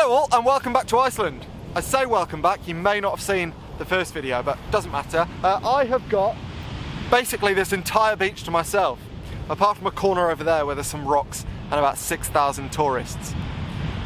Hello all and welcome back to Iceland. I say welcome back, you may not have seen the first video, but doesn't matter. I have got basically this entire beach to myself, apart from a corner over there where there's some rocks and about 6,000 tourists.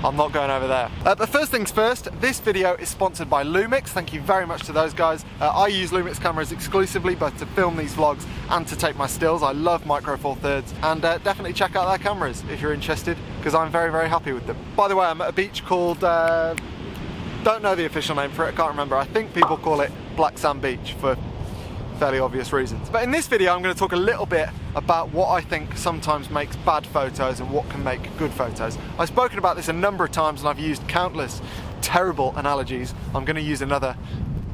I'm not going over there. But first things first, this video is sponsored by Lumix. Thank you very much to those guys. I use Lumix cameras exclusively, both to film these vlogs and to take my stills. I love Micro Four Thirds, and definitely check out their cameras if you're interested, because I'm very, very happy with them. By the way, I'm at a beach called, don't know the official name for it, I can't remember. I think people call it Black Sand Beach for fairly obvious reasons. But in this video I'm going to talk a little bit about what I think sometimes makes bad photos and what can make good photos. I've spoken about this a number of times and I've used countless terrible analogies. I'm going to use another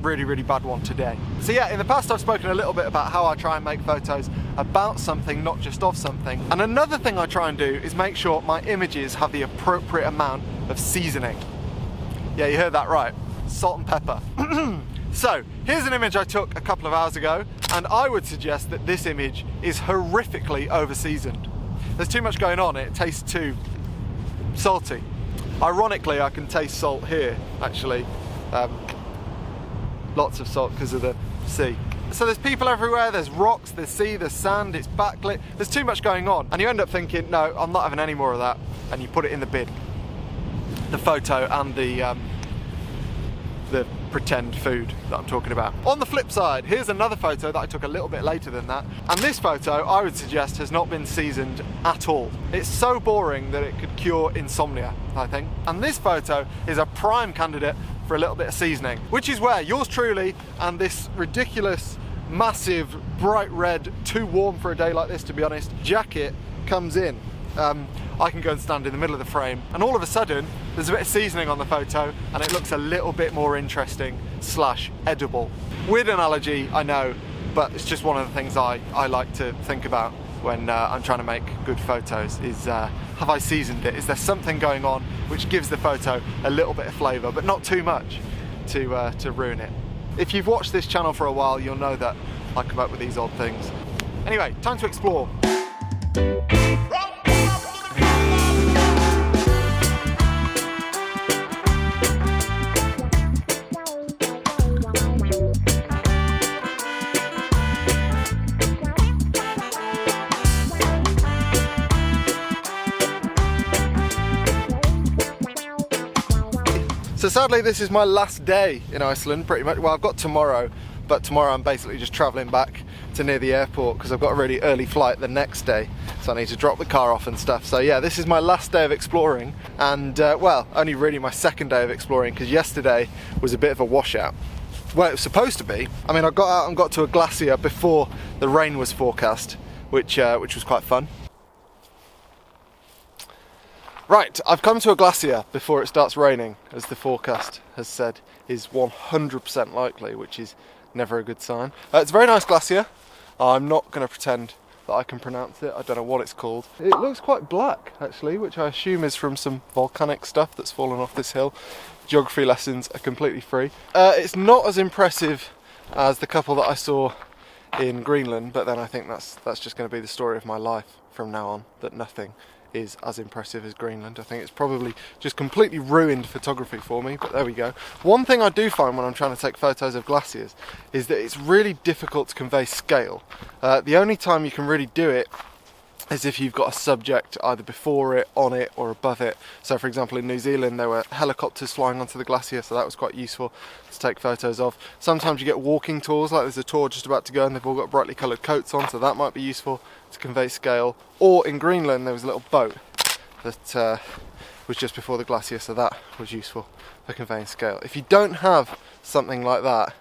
really, really bad one today. So yeah, in the past I've spoken a little bit about how I try and make photos about something, not just of something. And another thing I try and do is make sure my images have the appropriate amount of seasoning. Yeah, you heard that right. Salt and pepper. So, here's an image I took a couple of hours ago, and I would suggest that this image is horrifically over-seasoned. There's too much going on, it tastes too salty. Ironically, I can taste salt here, actually. Lots of salt because of the sea. So there's people everywhere, there's rocks, there's sea, there's sand, it's backlit. There's too much going on, and you end up thinking, no, I'm not having any more of that, and you put it in the bin. The photo and the pretend food that I'm talking about. On the flip side, here's another photo that I took a little bit later than that, and this photo I would suggest has not been seasoned at all. It's so boring that it could cure insomnia, I think. And this photo is a prime candidate for a little bit of seasoning, which is where yours truly and this ridiculous, massive, bright red, too warm for a day like this to be honest, jacket comes in. I can go and stand in the middle of the frame, and all of a sudden there's a bit of seasoning on the photo and it looks a little bit more interesting / edible. Weird analogy, I know, but it's just one of the things I like to think about when I'm trying to make good photos is have I seasoned it? Is there something going on which gives the photo a little bit of flavour, but not too much to ruin it. If you've watched this channel for a while, you'll know that I come up with these odd things. Anyway, time to explore. So sadly this is my last day in Iceland pretty much. Well, I've got tomorrow, but tomorrow I'm basically just travelling back to near the airport because I've got a really early flight the next day, so I need to drop the car off and stuff. So yeah, this is my last day of exploring, and well, only really my second day of exploring because yesterday was a bit of a washout. Well, it was supposed to be. I mean, I got out and got to a glacier before the rain was forecast, which was quite fun. Right, I've come to a glacier before it starts raining, as the forecast has said is 100% likely, which is never a good sign. It's a very nice glacier. I'm not going to pretend that I can pronounce it. I don't know what it's called. It looks quite black, actually, which I assume is from some volcanic stuff that's fallen off this hill. Geography lessons are completely free. It's not as impressive as the couple that I saw in Greenland, but then I think that's just going to be the story of my life from now on, that nothing is as impressive as Greenland. I think it's probably just completely ruined photography for me, but there we go. One thing I do find when I'm trying to take photos of glaciers is that it's really difficult to convey scale. The only time you can really do it is if you've got a subject either before it, on it, or above it. So for example in New Zealand there were helicopters flying onto the glacier, so that was quite useful to take photos of. Sometimes you get walking tours, like there's a tour just about to go and they've all got brightly coloured coats on, so that might be useful to convey scale. Or in Greenland there was a little boat that was just before the glacier, so that was useful for conveying scale. If you don't have something like that,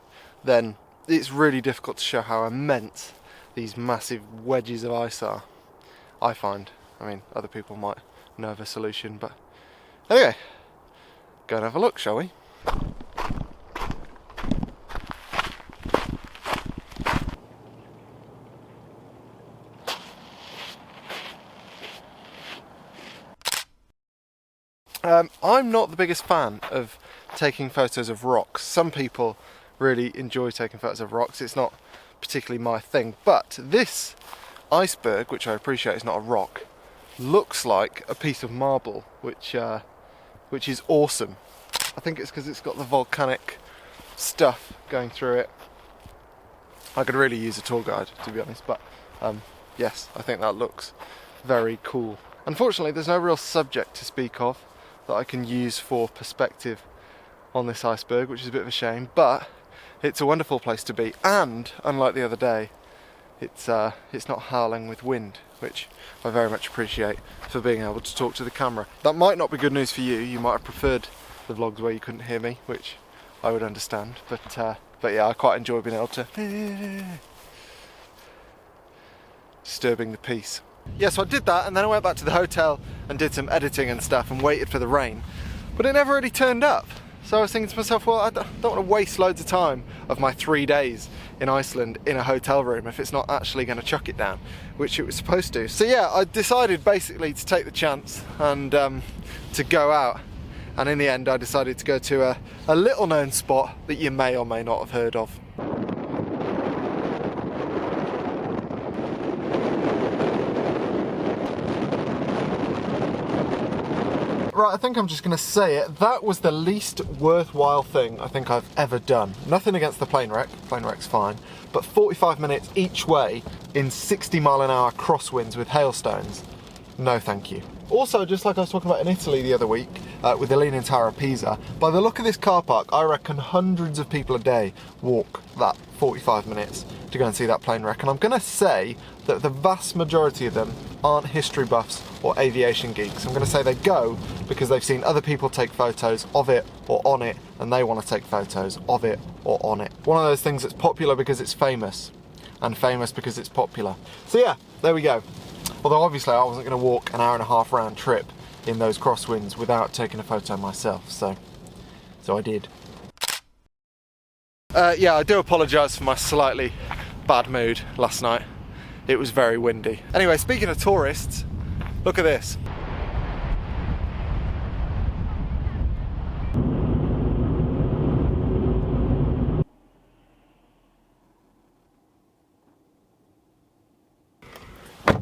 then it's really difficult to show how immense these massive wedges of ice are, I find. I mean, other people might know of a solution, but anyway, go and have a look, shall we? I'm not the biggest fan of taking photos of rocks. Some people really enjoy taking photos of rocks. It's not particularly my thing, but this iceberg, which I appreciate is not a rock, looks like a piece of marble, which which is awesome. I think it's because it's got the volcanic stuff going through it. I could really use a tour guide, to be honest, but yes, I think that looks very cool. Unfortunately, there's no real subject to speak of that I can use for perspective on this iceberg, which is a bit of a shame, but it's a wonderful place to be, and unlike the other day, it's not howling with wind, which I very much appreciate for being able to talk to the camera. That might not be good news for you. You might have preferred the vlogs where you couldn't hear me, which I would understand, but yeah, I quite enjoy being able to disturbing the peace. Yeah, so I did that, and then I went back to the hotel and did some editing and stuff and waited for the rain, but it never really turned up. So I was thinking to myself, well, I don't want to waste loads of time of my 3 days in Iceland in a hotel room if it's not actually going to chuck it down, which it was supposed to. So yeah, I decided basically to take the chance and to go out. And in the end, I decided to go to a little known spot that you may or may not have heard of. Right, I think I'm just going to say it. That was the least worthwhile thing I think I've ever done. Nothing against the plane wreck. Plane wreck's fine. But 45 minutes each way in 60-mile-an-hour crosswinds with hailstones. No, thank you. Also, just like I was talking about in Italy the other week, with the Leaning Tower of Pisa, by the look of this car park, I reckon hundreds of people a day walk that 45 minutes to go and see that plane wreck. And I'm going to say that the vast majority of them aren't history buffs or aviation geeks. I'm going to say they go because they've seen other people take photos of it or on it, and they want to take photos of it or on it. One of those things that's popular because it's famous, and famous because it's popular. So yeah, there we go. Although obviously I wasn't going to walk an hour-and-a-half round trip in those crosswinds without taking a photo myself, so I did. Yeah, I do apologise for my slightly bad mood last night. It was very windy. Anyway, speaking of tourists, look at this.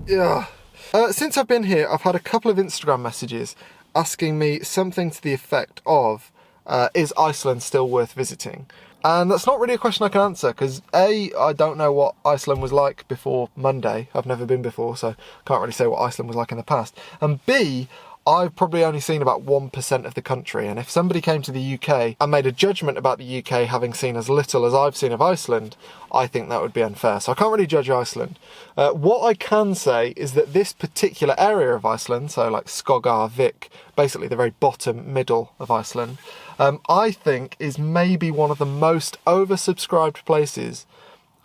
Yeah. Since I've been here, I've had a couple of Instagram messages asking me something to the effect of, is Iceland still worth visiting? And that's not really a question I can answer, because A, I don't know what Iceland was like before Monday. I've never been before, so can't really say what Iceland was like in the past. And B, I've probably only seen about 1% of the country, and if somebody came to the UK and made a judgment about the UK having seen as little as I've seen of Iceland, I think that would be unfair. So I can't really judge Iceland. What I can say is that this particular area of Iceland, so like Skogar, Vik, basically the very bottom middle of Iceland, I think is maybe one of the most oversubscribed places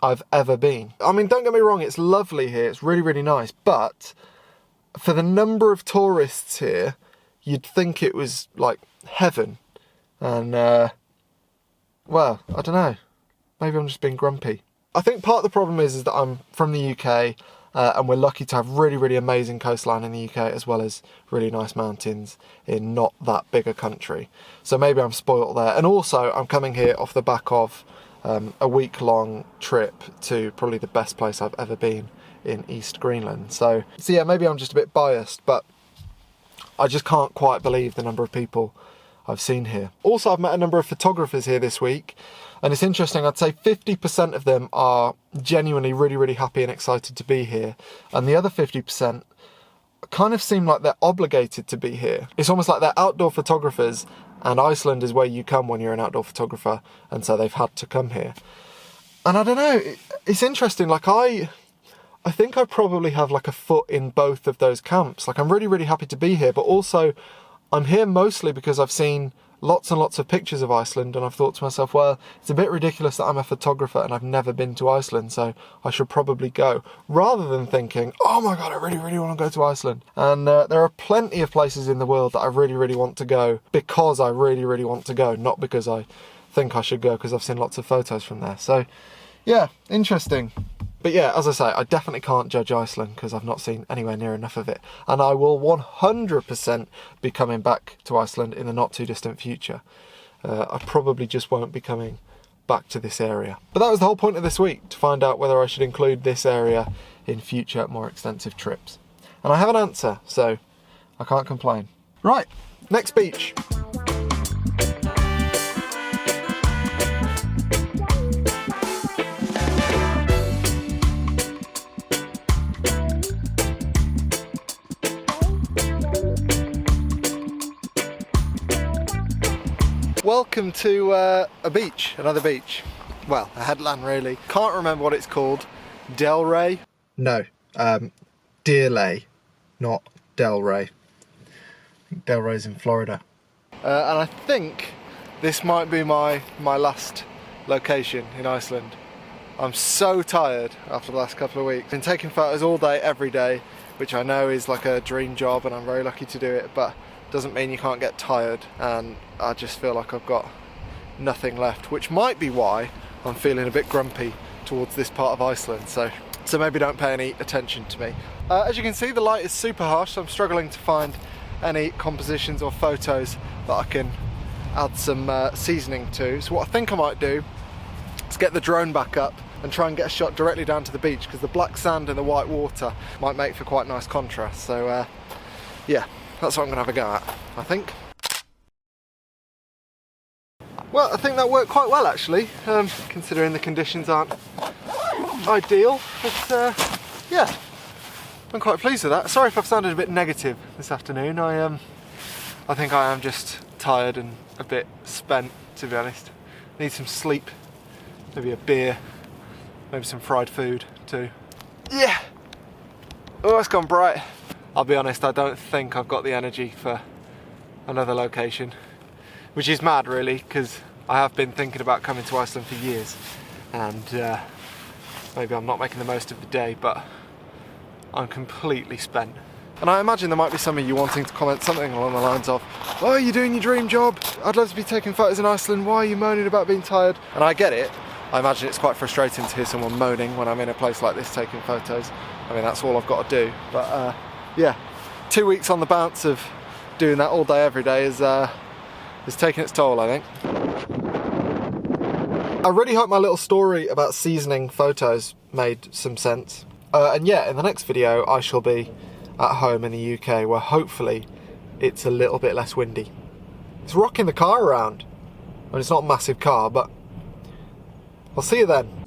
I've ever been. I mean, don't get me wrong, it's lovely here, it's really, really nice, but for the number of tourists here, you'd think it was like heaven. And, well, I don't know. Maybe I'm just being grumpy. I think part of the problem is that I'm from the UK, and we're lucky to have really, really amazing coastline in the UK, as well as really nice mountains in not that big a country. So maybe I'm spoilt there. And also, I'm coming here off the back of a week-long trip to probably the best place I've ever been in East Greenland. So yeah, maybe I'm just a bit biased, but I just can't quite believe the number of people I've seen here. Also, I've met a number of photographers here this week, and it's interesting, I'd say 50% of them are genuinely really, really happy and excited to be here, and the other 50% kind of seem like they're obligated to be here. It's almost like they're outdoor photographers, and Iceland is where you come when you're an outdoor photographer, and so they've had to come here. And I don't know, it's interesting, like I think I probably have like a foot in both of those camps. Like, I'm really, really happy to be here, but also I'm here mostly because I've seen lots and lots of pictures of Iceland, and I've thought to myself, well, it's a bit ridiculous that I'm a photographer and I've never been to Iceland, so I should probably go, rather than thinking, oh my god, I really, really want to go to Iceland. And there are plenty of places in the world that I really, really want to go because I really, really want to go, not because I think I should go because I've seen lots of photos from there. So yeah, interesting. But yeah, as I say, I definitely can't judge Iceland because I've not seen anywhere near enough of it. And I will 100% be coming back to Iceland in the not too distant future. I probably just won't be coming back to this area. But that was the whole point of this week, to find out whether I should include this area in future more extensive trips. And I have an answer, so I can't complain. Right, Next beach. Welcome to a beach, another beach. Well, a headland really. Can't remember what it's called. Delray? No, Deerlay, not Delray. Delray's in Florida. And I think this might be my last location in Iceland. I'm so tired after the last couple of weeks. Been taking photos all day, every day, which I know is like a dream job and I'm very lucky to do it, but doesn't mean you can't get tired, and I just feel like I've got nothing left, which might be why I'm feeling a bit grumpy towards this part of Iceland, so maybe don't pay any attention to me. As you can see, the light is super harsh, so I'm struggling to find any compositions or photos that I can add some seasoning to. So what I think I might do is get the drone back up and try and get a shot directly down to the beach, because the black sand and the white water might make for quite nice contrast. So yeah, that's what I'm going to have a go at, I think. Well, I think that worked quite well actually, considering the conditions aren't ideal, but yeah, I'm quite pleased with that. Sorry if I've sounded a bit negative this afternoon. I think I am just tired and a bit spent, to be honest. Need some sleep, maybe a beer, maybe some fried food too. Yeah! Oh, it's gone bright. I'll be honest, I don't think I've got the energy for another location, which is mad really, because I have been thinking about coming to Iceland for years, and maybe I'm not making the most of the day, but I'm completely spent. And I imagine there might be some of you wanting to comment something along the lines of, "Oh, you're doing your dream job, I'd love to be taking photos in Iceland, why are you moaning about being tired?" And I get it. I imagine it's quite frustrating to hear someone moaning when I'm in a place like this taking photos. I mean, that's all I've got to do, but yeah, 2 weeks on the bounce of doing that all day every day is taking its toll, I think. I really hope my little story about seasoning photos made some sense. And yeah, in the next video I shall be at home in the UK, where hopefully it's a little bit less windy. It's rocking the car around. I mean, it's not a massive car, but I'll see you then.